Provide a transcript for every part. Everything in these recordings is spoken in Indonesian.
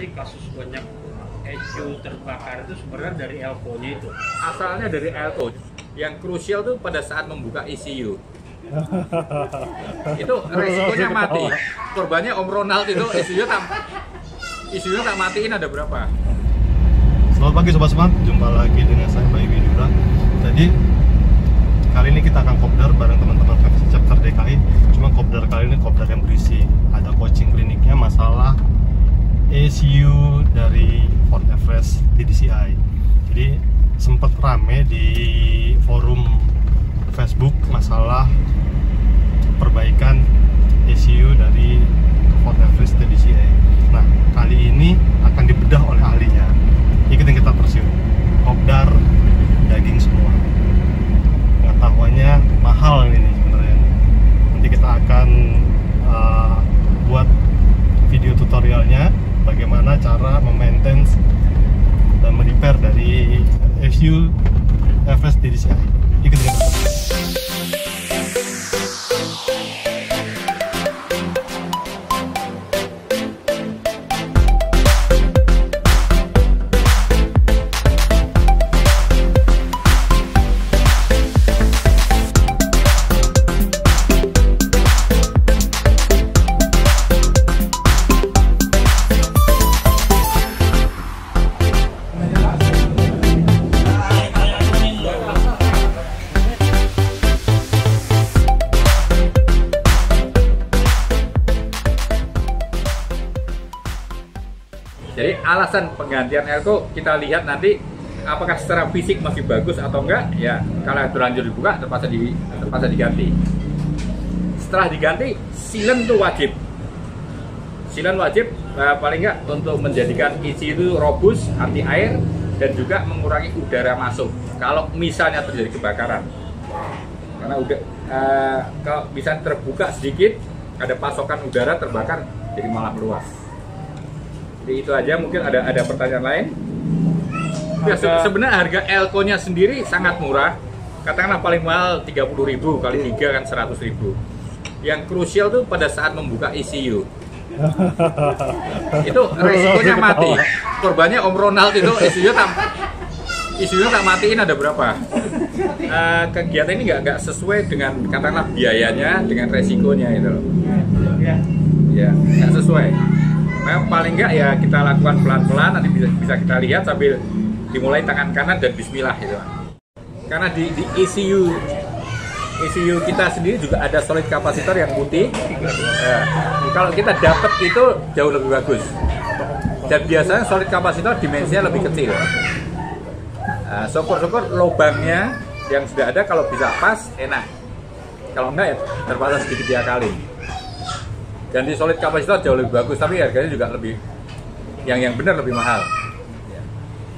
Jadi kasus banyak ECU terbakar itu sebenarnya dari elko-nya itu. Asalnya dari elko. Yang krusial tuh pada saat membuka ECU. Itu resikonya mati. Korbannya Om Ronald itu ECU tak matiin ada berapa? Selamat pagi Sobat Smart, jumpa lagi dengan saya Bayu Widura. Jadi kali ini kita akan kopdar bareng teman-teman versi chapter DKI. Cuma kopdar kali ini kopdar yang berisi. Ada coaching kliniknya masalah ECU dari Ford Everest TDCi. Jadi sempat rame di forum Facebook masalah perbaikan ECU dari Ford Everest TDCi. Nah, kali ini akan dibedah oleh ahlinya. Ikutin kita terus yuk. Kopdar daging semua. Pengetahuannya mahal ini sebenarnya. Nanti kita akan buat video tutorialnya bagaimana cara memaintain dan merepair dari ECU Everest TDCi. Ikutin kita terus. Jadi alasan penggantian elko kita lihat nanti apakah secara fisik masih bagus atau enggak. Ya kalau terlanjur dibuka terpaksa diganti. Setelah diganti silen itu wajib. Silen wajib paling enggak untuk menjadikan ECU itu robust, anti air dan juga mengurangi udara masuk. Kalau misalnya terjadi kebakaran, karena kalau bisa terbuka sedikit ada pasokan udara terbakar jadi malah meluas. Jadi itu aja, mungkin ada pertanyaan lain. Ya, sebenarnya harga elko-nya sendiri sangat murah. Katakanlah paling mahal 30.000 kali 3 kan 100.000. Yang krusial tuh pada saat membuka ECU. Itu resikonya mati. Korbannya Om Ronald itu ECU tak matiin ada berapa? Kegiatan ini nggak sesuai dengan katakanlah biayanya dengan resikonya itu loh. Ya, nggak sesuai. Nah, paling enggak ya kita lakukan pelan-pelan, nanti bisa kita lihat sambil dimulai tangan kanan dan bismillah gitu. Karena di ECU kita sendiri juga ada solid kapasitor yang putih. Kalau kita dapat itu jauh lebih bagus. Dan biasanya solid kapasitor dimensinya lebih kecil. Syukur-syukur lubangnya yang sudah ada kalau bisa pas enak. Kalau enggak ya terpaksa sedikit diakalin. Dan di solid kapasitor jauh lebih bagus, tapi harganya juga lebih yang benar lebih mahal.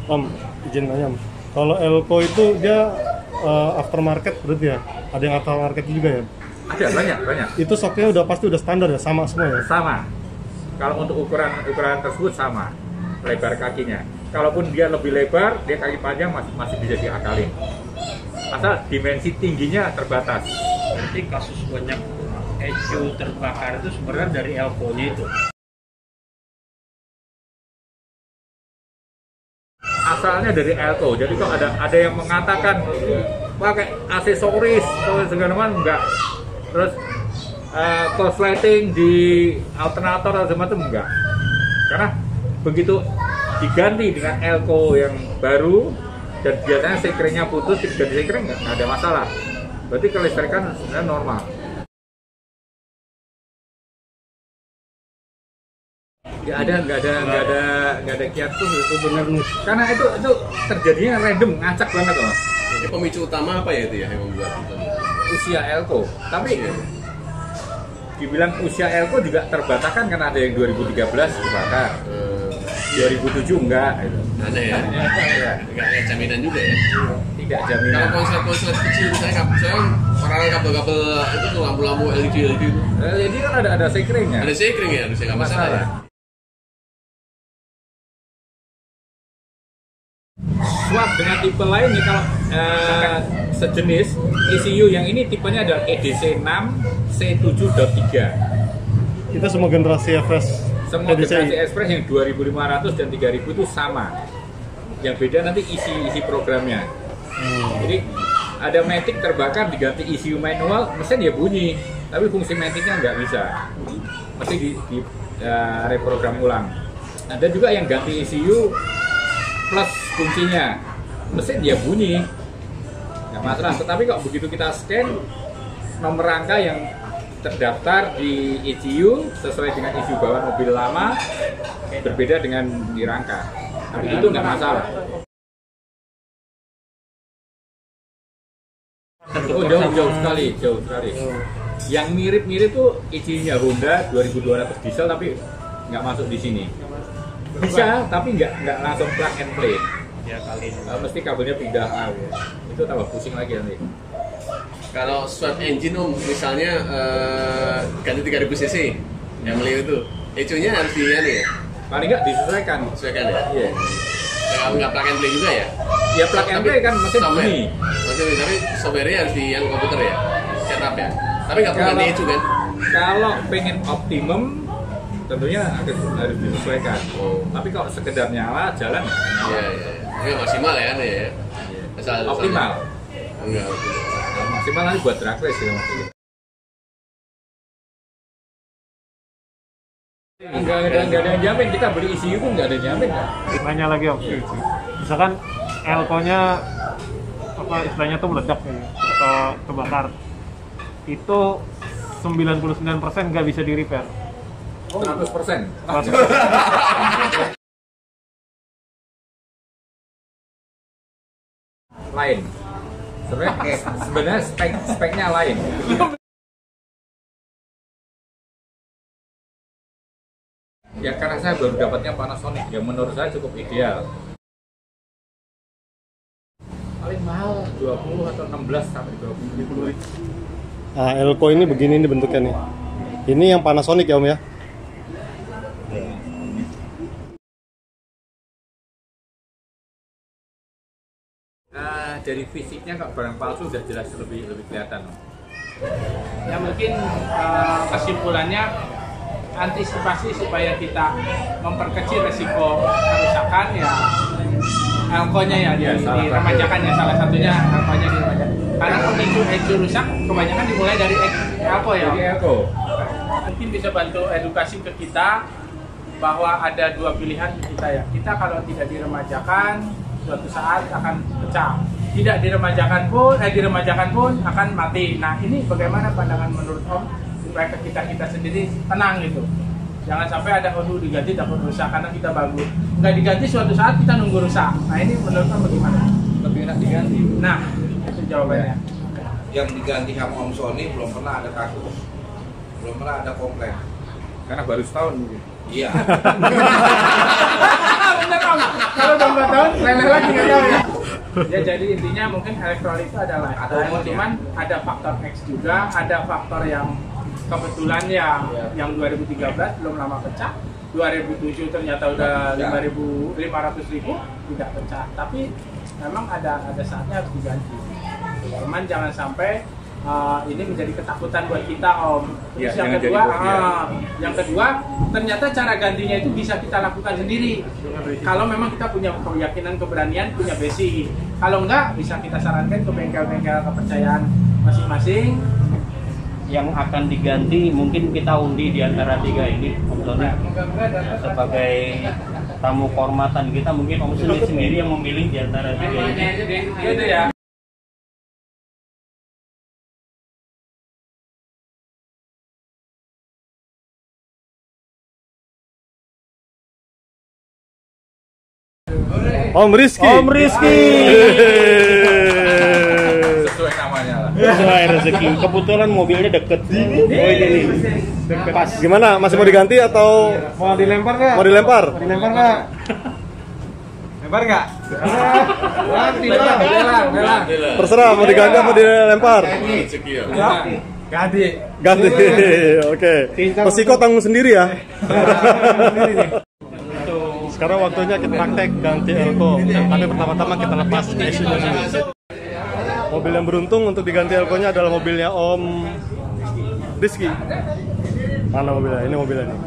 Om, izin nanya Om. Kalau elko itu dia aftermarket berarti ya? Ada yang aftermarket juga ya? Ada banyak. Itu soknya udah pasti udah standar ya, sama semua ya? Sama. Kalau untuk ukuran tersebut sama, lebar kakinya. Kalaupun dia lebih lebar, dia kaki panjang masih bisa diakalin. Asal dimensi tingginya terbatas. Jadi kasus banyak ECU terbakar itu sebenarnya dari elko-nya itu. Asalnya dari elko. Jadi kalau ada yang mengatakan pakai aksesoris atau segala macam enggak. Terus korsleting di alternator atau macam enggak. Karena begitu diganti dengan elko yang baru dan biasanya sekringnya putus, diganti sekring nggak ada masalah. Berarti kelistrikan sebenarnya normal. Nggak ada kiat tuh itu benar, karena itu terjadinya random, ngacak banget loh. Jadi pemicu utama apa ya itu ya yang membuat itu? Usia elko, tapi dibilang usia elko juga terbatakan karena ada yang 2013 terbakar, 2007 enggak. Gitu. Ada ya? Nggak ada jaminan juga ya? Tidak jaminan. Kalau konslet kecil saya orang kabel-kabel itu tuh lampu-lampu LED itu. Jadi kan ada sekringnya. Ada sekring ya, harusnya nggak masalah ya. Swap dengan tipe lain ya kalau sejenis ECU yang ini tipenya adalah EDC 6 C7.3. Kita semua generasi Everest Semua generasi Express yang 2500 dan 3000 itu sama. Yang beda nanti isi programnya. Jadi ada matic terbakar diganti ECU manual, mesin ya bunyi, tapi fungsi maticnya nggak bisa, mesti di reprogram ulang. Ada juga yang ganti ECU plus fungsinya, mesin ya bunyi, nggak masalah. Tetapi kok begitu kita scan nomor rangka yang terdaftar di ECU sesuai dengan ECU bawaan mobil lama berbeda dengan di rangka, tapi itu nggak masalah. Oh, jauh sekali. Yang mirip-mirip tuh ECU-nya Honda 2200 diesel tapi nggak masuk di sini. Bisa, tapi nggak langsung plug and play. Ya kali ini. Mesti kabelnya pindah. Itu tambah pusing lagi nanti. Kalau swap engine misalnya ganti 3000 cc yang beli itu, ECU-nya harus di ya? Paling nggak disesuaikan. Sesuaikan ya? Iya. Kalau nggak plug and play juga ya? Ya plug and play kan mesin bunyi. Tapi software-nya harus di yang komputer ya? Setup ya? Tapi nggak perlu ganti ECU kan? Kalau pengen optimum, tentunya harus disesuaikan. Tapi kalau sekedar nyala, jalan. Iya. Nggak maksimal ya? Asal Optimal. Enggak. Maksimal nanti buat drag race ya maksudnya. Enggak ada yang jamin, kita beli ECU pun nggak ada yang jamin kan? Nanya lagi Om, misalkan elko-nya apa istilahnya tuh meledak nih atau kebakar, itu 99% nggak bisa di repair. 100%. Lain. Sebenarnya speknya lain. Ya karena saya baru dapatnya Panasonic yang menurut saya cukup ideal. Paling mahal 20 atau 16 sampai 20. Nah, elko ini begini nih bentuknya nih. Ini yang Panasonic ya Om ya? Dari fisiknya kok barang palsu udah jelas lebih kelihatan. Ya mungkin kesimpulannya antisipasi supaya kita memperkecil resiko kerusakan ya elko-nya ya diremajakan ya, salah satunya elko-nya diremajakan. Karena pemicu ECU rusak kebanyakan dimulai dari elko ya. Dari elko. Mungkin bisa bantu edukasi ke kita bahwa ada dua pilihan kita ya. Kita kalau tidak diremajakan suatu saat akan pecah. Tidak diremajakan pun akan mati. Nah, ini bagaimana pandangan menurut Om supaya kita sendiri tenang gitu. Jangan sampai ada diganti takut rusak karena kita bagus. Nggak diganti suatu saat kita nunggu rusak. Nah, ini menurut Om bagaimana? Lebih enak diganti. Nah, itu jawabannya. Yang diganti sama Om Sony belum pernah ada kasus, belum pernah ada komplain. Karena baru setahun mungkin. Iya. Bener Om. Kalau udah 4 tahun, leleh lagi nggak tahu ya. Ya jadi intinya mungkin elektrolit itu adalah cuman ada faktor X juga, ada faktor yang kebetulan ya yang 2013 belum lama pecah, 2007 ternyata udah 500.000 tidak pecah, tapi memang ada saatnya harus diganti. Cuman jangan sampai ini menjadi ketakutan buat kita Om. Terus yang kedua ternyata cara gantinya itu bisa kita lakukan sendiri. Kalau memang kita punya keyakinan, keberanian, punya basic. Kalau enggak bisa kita sarankan ke bengkel-bengkel kepercayaan masing-masing. Yang akan diganti mungkin kita undi di antara 3 ini Om Sony. Sebagai tamu kehormatan kita mungkin Om Sony sendiri yang memilih di antara 3 ini. Gitu ya. Om Rizky. Sesuai namanya lah. Sesuai rezeki. Kebetulan mobilnya deket. Oh ini nih. Pas. Gimana? Masih mau diganti atau Mau dilempar nggak? mau dilempar? Dilempar nggak? Lempar nggak? Terserah mau diganti atau dilempar. Rezeki ya. Ganti. Ganti. Oke. Resiko tanggung sendiri ya. Sekarang waktunya kita praktek ganti elko. Tapi pertama-tama kita lepas ECU-nya dulu. Mobil yang beruntung untuk diganti elko-nya adalah mobilnya Om Rizky. Mana mobilnya? Ini mobilnya nih.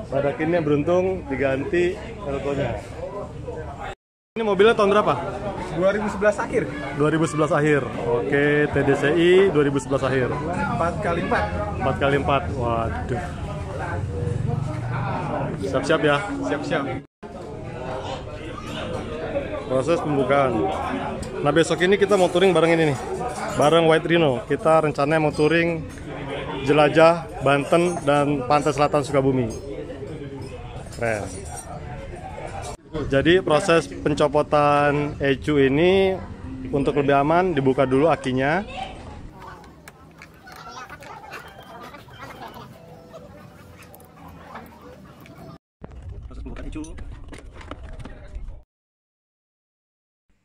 Pada akhirnya beruntung diganti elko-nya. Ini mobilnya tahun berapa? 2011 akhir. 2011 akhir. Oke, TDCi 2011 akhir. 4x4. 4x4. Waduh. Siap-siap ya. Siap-siap. Proses pembukaan. Nah, besok ini kita mau touring bareng ini nih. Bareng White Rhino. Kita rencananya mau touring jelajah Banten dan pantai selatan Sukabumi. Keren. Jadi proses pencopotan ECU ini untuk lebih aman dibuka dulu akinya. Proses pembukaan ECU.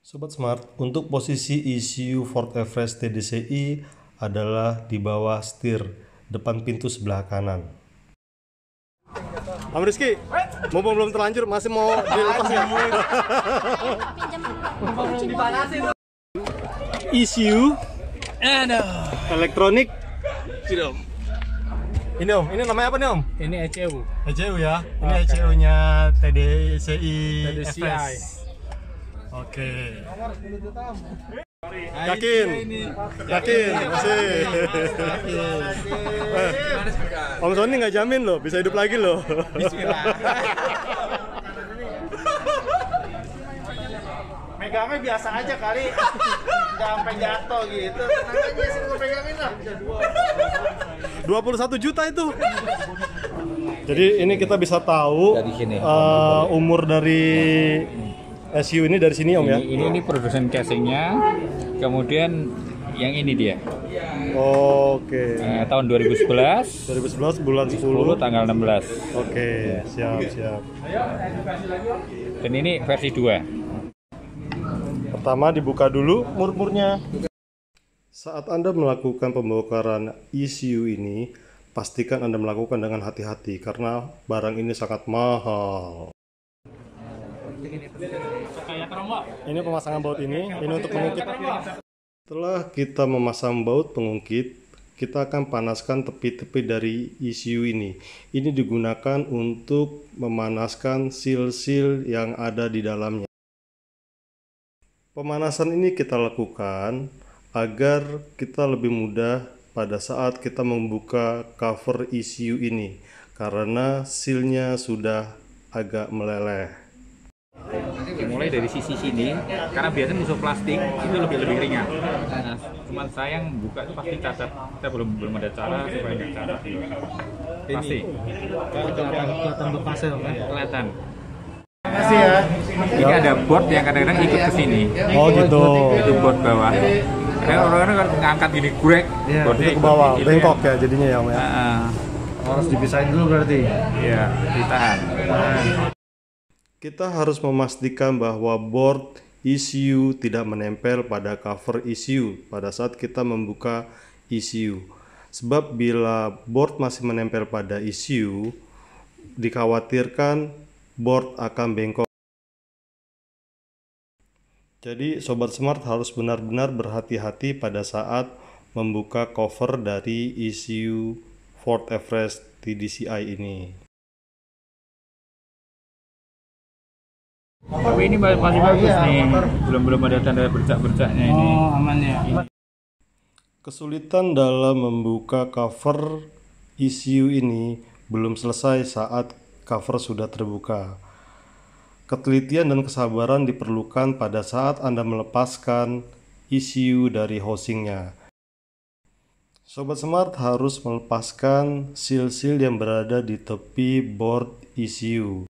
Sobat Smart, untuk posisi ECU Ford Everest TDCi adalah di bawah setir depan pintu sebelah kanan. Om Rizky, mumpung belum terlanjur, masih mau dilepas nggak? ECU, elektronik. Ini Om, ini namanya apa nih Om? Ini ECU. ECU ya, ini ECU-nya TDCi TDCi. Everest. Oke. Yakin? Yakin? Masih. Om Sony nggak jamin loh, bisa hidup lagi loh. Megangnya biasa aja kali. Nggak sampai jatuh gitu. Tenang aja sih gue pegangin lah. 21 juta itu. Jadi ini kita bisa tahu Dari sini. Umur dari SU ini dari sini Om ya? Ini produsen casingnya, kemudian yang ini dia. Oke. Tahun 2011, 2011 bulan 10 tanggal 16. Oke, siap. Dan ini versi 2. Pertama dibuka dulu mur-murnya. Saat Anda melakukan pembongkaran ECU ini, pastikan Anda melakukan dengan hati-hati karena barang ini sangat mahal. Ini pemasangan baut ini untuk mengungkit. Setelah kita memasang baut pengungkit, kita akan panaskan tepi-tepi dari ECU ini. Ini digunakan untuk memanaskan seal-seal yang ada di dalamnya. Pemanasan ini kita lakukan agar kita lebih mudah pada saat kita membuka cover ECU ini karena seal-nya sudah agak meleleh. Dimulai dari sisi sini, karena biasanya musuh plastik itu lebih ringan. Nah, cuman saya yang buka itu pasti cacat. Kita belum ada cara supaya nggak cacat. Pasti. Kelihatan bepasnya kan? Kelihatan. Makasih ya. Ini ada board yang kadang-kadang ikut ke sini. Oh gitu. Itu board bawah. Karena orang-orang kan ngangkat gini grek, boardnya Itu ke bawah, ikut. bengkok ya jadinya ya Om ya. Harus dipisahin dulu berarti. Iya, ditahan. Kita harus memastikan bahwa board ECU tidak menempel pada cover ECU pada saat kita membuka ECU. Sebab bila board masih menempel pada ECU, dikhawatirkan board akan bengkok. Jadi Sobat Smart harus benar-benar berhati-hati pada saat membuka cover dari ECU Ford Everest TDCi ini. Tapi ini masih bagus nih, belum ada tanda bercak-bercaknya ini. Oh, aman ya. Kesulitan dalam membuka cover ECU ini belum selesai saat cover sudah terbuka. Ketelitian dan kesabaran diperlukan pada saat Anda melepaskan ECU dari housingnya. Sobat Smart harus melepaskan seal-seal yang berada di tepi board ECU.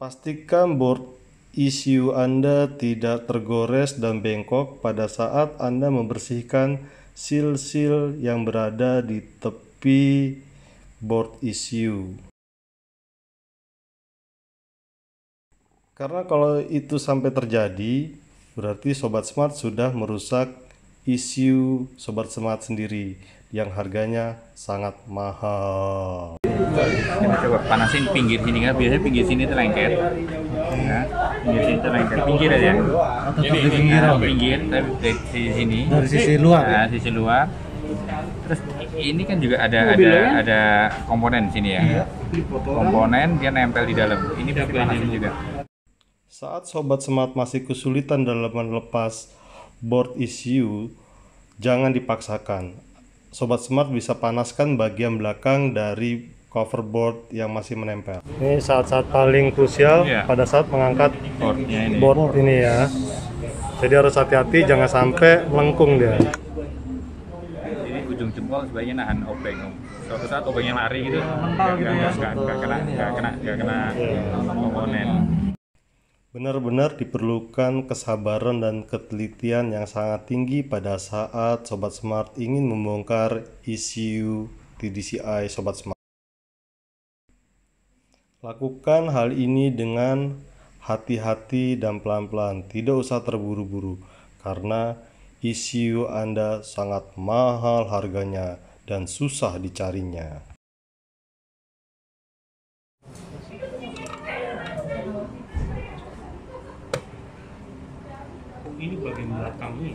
Pastikan board ECU Anda tidak tergores dan bengkok pada saat Anda membersihkan seal-seal yang berada di tepi board ECU. Karena kalau itu sampai terjadi, berarti Sobat Smart sudah merusak ECU Sobat Smart sendiri yang harganya sangat mahal. Kita coba panasin pinggir sini kan, biasanya pinggir sini itu lengket. Ya, pinggir sini itu lengket. Pinggir aja. Pinggir, Pinggir, tapi dari sisi sini. Dari sisi luar. Nah, sisi luar. Terus ini kan juga ada komponen sini ya. Komponen dia nempel di dalam. Ini bisa dipanasin juga. Saat Sobat Smart masih kesulitan dalam melepas board ECU, jangan dipaksakan. Sobat Smart bisa panaskan bagian belakang dari cover board yang masih menempel. Ini saat-saat paling krusial pada saat mengangkat board ini ya. Jadi harus hati-hati, jangan sampai melengkung dia. Jadi ujung jempol sebaiknya nahan obeng. Suatu saat obengnya lari gitu, nggak kena komponen. Benar-benar diperlukan kesabaran dan ketelitian yang sangat tinggi pada saat Sobat Smart ingin membongkar ECU TDCi Sobat Smart. Lakukan hal ini dengan hati-hati dan pelan-pelan, tidak usah terburu-buru, karena ECU Anda sangat mahal harganya dan susah dicarinya. Ini bagian belakangnya.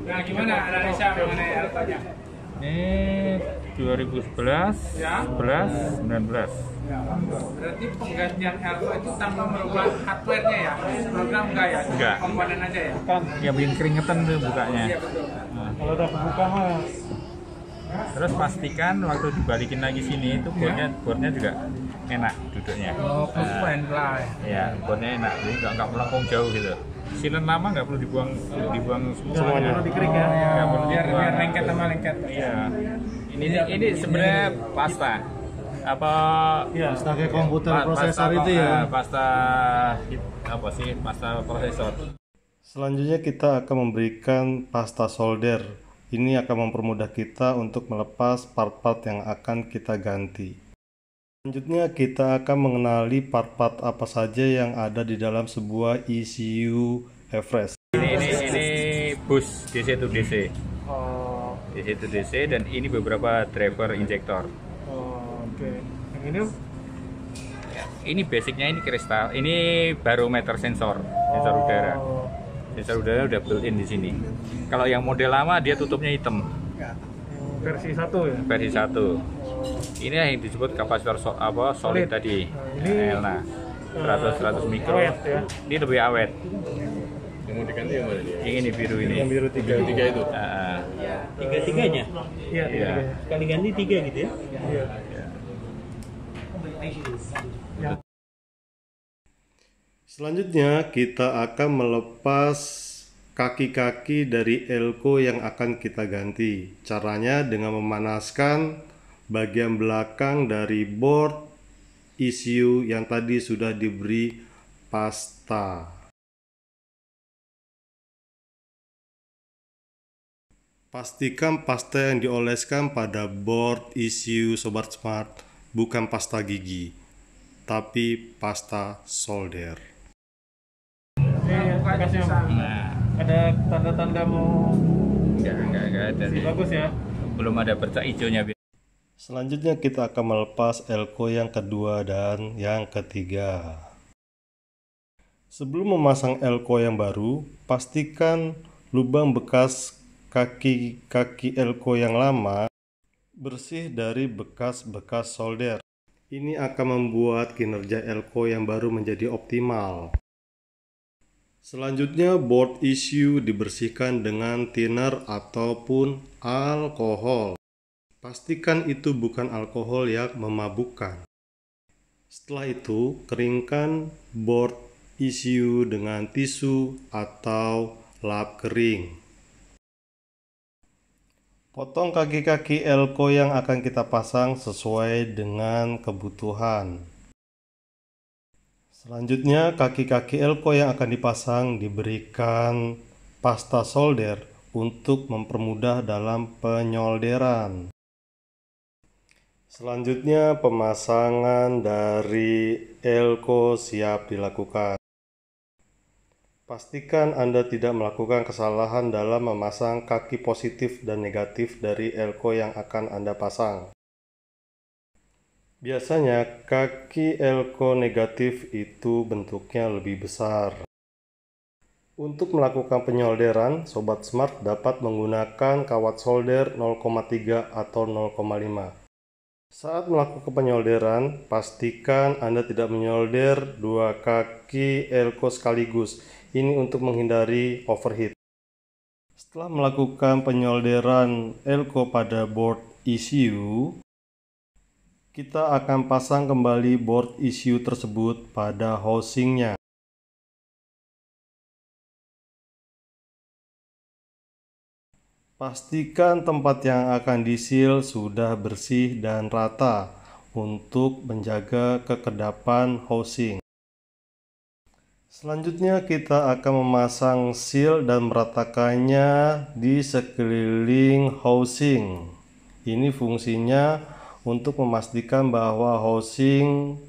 Nah, gimana analisa mengenai Elko-nya? Ini 2011, Ya. 11, 19. Ya, berarti penggantian Elko itu tanpa merubah hardware-nya ya? Program enggak ya? Enggak. Komponen aja ya? Yang bikin keringetan tuh bukanya. Iya betul. Kalau udah kebuka mah Terus pastikan waktu dibalikin lagi sini itu boardnya juga enak duduknya. Oh, friendly. Ya, boardnya enak, jadi nggak melengkung jauh gitu. Silen lama nggak perlu dibuang semuanya. perlu dikerik ya. Nggak perlu Biar dibuang. lengket sama lengket. Iya. Ini sebenarnya pasta. Apa? Ya, pakai komputer Pa- prosesor pasta- itu ya. Pasta apa sih? Pasta prosesor. Selanjutnya kita akan memberikan pasta solder. Ini akan mempermudah kita untuk melepas part-part yang akan kita ganti. Selanjutnya kita akan mengenali part-part apa saja yang ada di dalam sebuah ECU Everest. Ini bus DC to DC. Oh, DC to DC, dan ini beberapa driver injektor. oke. Yang ini Ini basicnya ini kristal, ini barometer sensor udara. Sensor udara udah built-in di sini. Kalau yang model lama dia tutupnya hitam. versi 1 ya. Versi 1. Ini yang disebut kapasitor solid tadi. ini Elna 100 mikro. awet ya. Ini lebih awet. Yang mau diganti yang mana dia? Yang ini biru ini. Yang biru 3. Tiga itu. Tiga-tiganya? Iya, Iya. sekali ganti 3 gitu ya. Iya. Selanjutnya kita akan melepas kaki-kaki dari elko yang akan kita ganti. Caranya dengan memanaskan bagian belakang dari board ECU yang tadi sudah diberi pasta. Pastikan pasta yang dioleskan pada board ECU Sobat Smart bukan pasta gigi, tapi pasta solder. Kasih Nah, ada tanda-tanda mau enggak ada sih. bagus ya. Belum ada bercak hijaunya. Selanjutnya kita akan melepas elko yang kedua dan yang ketiga. Sebelum memasang elko yang baru, pastikan lubang bekas kaki-kaki elko yang lama bersih dari bekas-bekas solder. Ini akan membuat kinerja elko yang baru menjadi optimal. Selanjutnya, board ECU dibersihkan dengan thinner ataupun alkohol. Pastikan itu bukan alkohol yang memabukkan. Setelah itu, keringkan board ECU dengan tisu atau lap kering. Potong kaki-kaki elko yang akan kita pasang sesuai dengan kebutuhan. Selanjutnya, kaki-kaki elko yang akan dipasang diberikan pasta solder untuk mempermudah dalam penyolderan. Selanjutnya, pemasangan dari elko siap dilakukan. Pastikan Anda tidak melakukan kesalahan dalam memasang kaki positif dan negatif dari elko yang akan Anda pasang. Biasanya kaki elko negatif itu bentuknya lebih besar. Untuk melakukan penyolderan, Sobat Smart dapat menggunakan kawat solder 0,3 atau 0,5. Saat melakukan penyolderan, pastikan Anda tidak menyolder dua kaki elko sekaligus. Ini untuk menghindari overheat. Setelah melakukan penyolderan elko pada board ECU, kita akan pasang kembali board ECU tersebut pada housingnya. Pastikan tempat yang akan diseal sudah bersih dan rata untuk menjaga kekedapan housing. Selanjutnya kita akan memasang seal dan meratakannya di sekeliling housing. Ini fungsinya untuk memastikan bahwa housing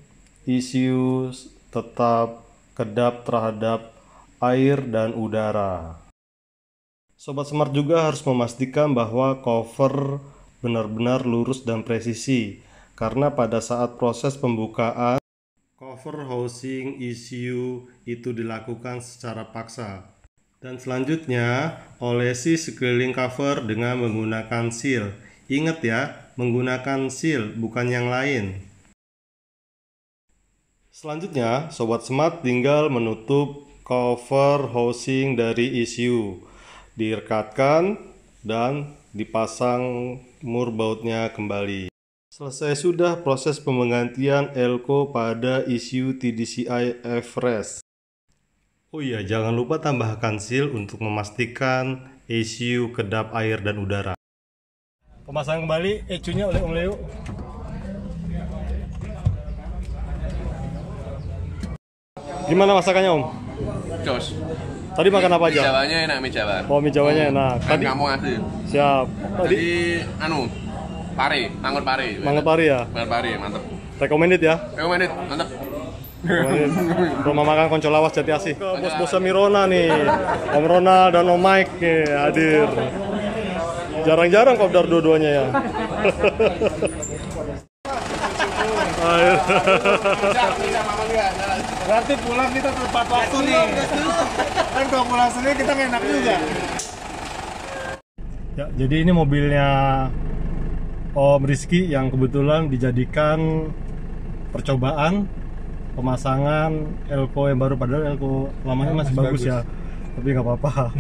ECU tetap kedap terhadap air dan udara. Sobat Smart juga harus memastikan bahwa cover benar-benar lurus dan presisi, karena pada saat proses pembukaan, cover housing ECU itu dilakukan secara paksa. Dan selanjutnya, olesi sekeliling cover dengan menggunakan seal. Ingat ya, menggunakan seal, bukan yang lain. Selanjutnya, Sobat Smart tinggal menutup cover housing dari ECU. Direkatkan dan dipasang mur bautnya kembali. Selesai sudah proses penggantian elko pada ECU TDCi F-Rest. Oh iya, jangan lupa tambahkan seal untuk memastikan ECU kedap air dan udara. Pemasangan kembali ECU-nya oleh Om Leo. Gimana masakannya Om? Jos. Tadi makan apa aja? Mie Jawanya enak, mie Jawa. Oh, mie Jawanya enak. Kan Tadi kamu ngasih. siap. Tadi Pare, mangut pare. mangut pari ya. Mangut pare, mantep. Recommended ya. Recommended, mantep. Rumah makan Konco Lawas Jati Asih. Bos-bosnya Mirona nih. Om Ronald dan Om Mike nih hadir. Jarang-jarang kopdar dua-duanya ya. Berarti pulang kita tepat waktu nih. Kan kalau pulang sendiri kita nggak enak juga. Ya, jadi ini mobilnya Om Rizky yang kebetulan dijadikan percobaan pemasangan elko yang baru, padahal elko lamanya masih bagus ya. Tapi nggak apa-apa.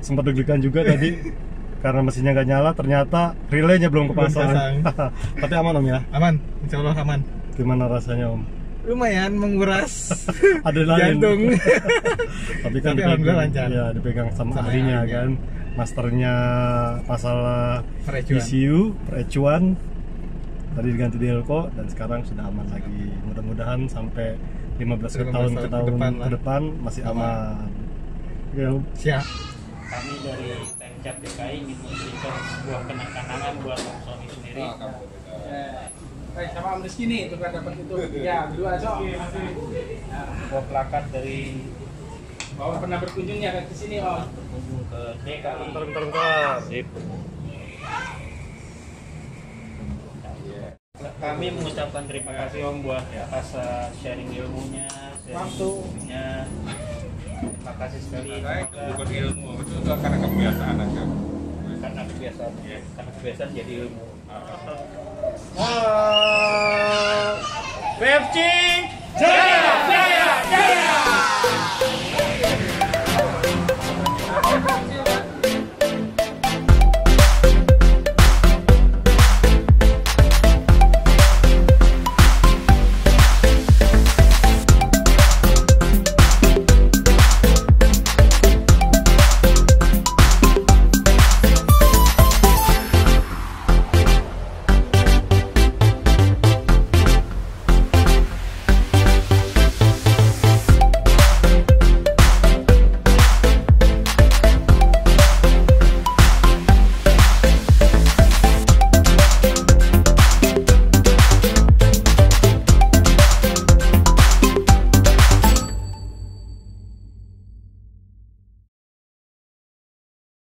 Sempat deg-degan juga tadi karena mesinnya nggak nyala, ternyata relaynya belum kepasang. Tapi aman Om ya? Aman, insya Allah aman. Gimana rasanya Om? Lumayan menguras Adrenalin. jantung. Tapi kan alhamdulillah lancar. Ya, dipegang sama ahlinya kan. Masternya masalah Perecuan. ECU, perecuan. Tadi diganti di elko dan sekarang sudah aman lagi. Mudah-mudahan sampai 15 tahun ke depan masih aman. Ya, Siap. Kami dari Pemcap DKI ingin memberikan sebuah kenang-kenangan buat Om Sony sendiri. Sama Om Rizky nih, tukar dapat itu. Ya, berdua aja. Sebuah plakat dari Bahwa pernah berkunjung ya ke sini Om. berkunjung ke DKI. bentar. Sip. Kami mengucapkan terima kasih Om buat atas sharing ilmunya, waktunya. Terima kasih sekali. Bukan ilmu, itu karena kebiasaan aja. Karena kebiasaan jadi ilmu. PFC Jaya, jaya, jaya.